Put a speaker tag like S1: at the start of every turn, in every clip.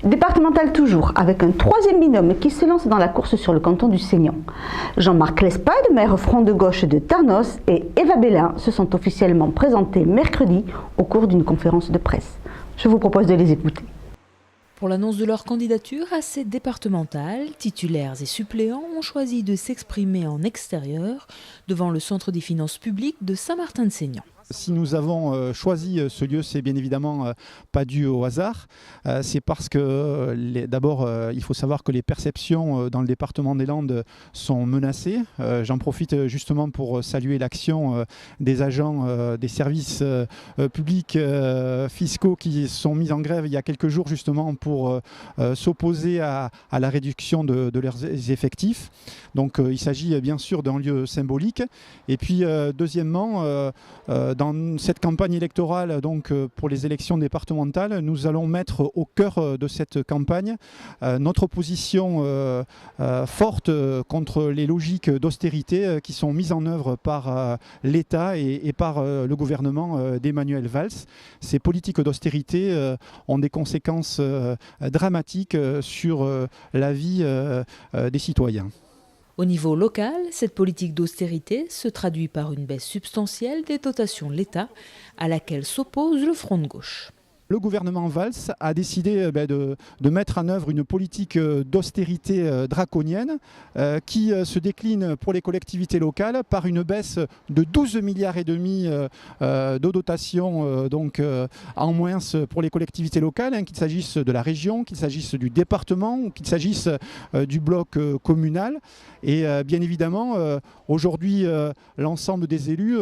S1: Départemental toujours, avec un troisième binôme qui se lance dans la course sur le canton du Seignan. Jean-Marc Lespade, maire Front de Gauche de Tarnos, et Eva Bellin se sont officiellement présentés mercredi au cours d'une conférence de presse. Je vous propose de les écouter.
S2: Pour l'annonce de leur candidature à ces départementales, titulaires et suppléants ont choisi de s'exprimer en extérieur devant le Centre des finances publiques de Saint-Martin-de-Seignan.
S3: Si nous avons choisi ce lieu, c'est bien évidemment pas dû au hasard. C'est parce que d'abord, il faut savoir que les perceptions dans le département des Landes sont menacées. J'en profite justement pour saluer l'action des agents des services publics fiscaux qui sont mis en grève il y a quelques jours justement pour s'opposer à la réduction de leurs effectifs. Donc il s'agit bien sûr d'un lieu symbolique. Et puis deuxièmement, dans cette campagne électorale, donc pour les élections départementales, nous allons mettre au cœur de cette campagne notre opposition forte contre les logiques d'austérité qui sont mises en œuvre par l'État et par le gouvernement d'Emmanuel Valls. Ces politiques d'austérité ont des conséquences dramatiques sur la vie des citoyens.
S2: Au niveau local, cette politique d'austérité se traduit par une baisse substantielle des dotations de l'État à laquelle s'oppose le Front de Gauche.
S3: Le gouvernement Valls a décidé de mettre en œuvre une politique d'austérité draconienne qui se décline pour les collectivités locales par une baisse de 12,5 milliards de dotation en moins pour les collectivités locales, qu'il s'agisse de la région, qu'il s'agisse du département ou qu'il s'agisse du bloc communal. Et bien évidemment, aujourd'hui, l'ensemble des élus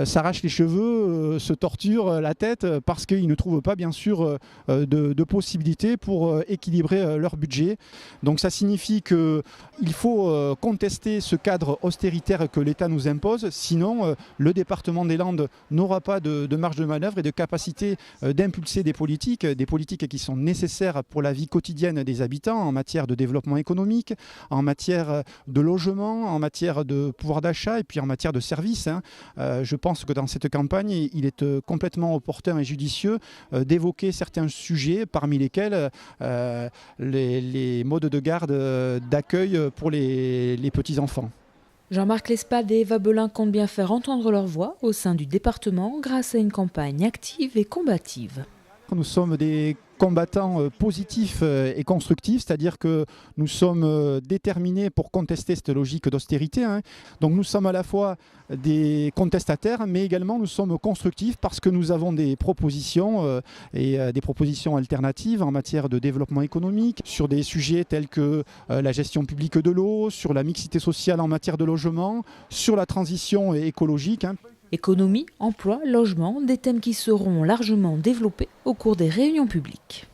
S3: s'arrachent les cheveux, se torturent la tête parce qu'ils ne trouvent pas bien sûr de possibilités pour équilibrer leur budget. Donc ça signifie qu'il faut contester ce cadre austéritaire que l'État nous impose, sinon le département des Landes n'aura pas de marge de manœuvre et de capacité d'impulser des politiques qui sont nécessaires pour la vie quotidienne des habitants en matière de développement économique, en matière de logement, en matière de pouvoir d'achat et puis en matière de services. Je pense que dans cette campagne, il est complètement opportun et judicieux d'évoquer certains sujets, parmi lesquels les modes de garde d'accueil pour les petits-enfants.
S2: Jean-Marc Lespade et Eva Bellin comptent bien faire entendre leur voix au sein du département grâce à une campagne active et combative.
S3: Nous sommes des combattants positifs et constructifs, c'est-à-dire que nous sommes déterminés pour contester cette logique d'austérité. Donc nous sommes à la fois des contestataires, mais également nous sommes constructifs parce que nous avons des propositions et des propositions alternatives en matière de développement économique, sur des sujets tels que la gestion publique de l'eau, sur la mixité sociale en matière de logement, sur la transition écologique.
S2: Économie, emploi, logement, des thèmes qui seront largement développés au cours des réunions publiques.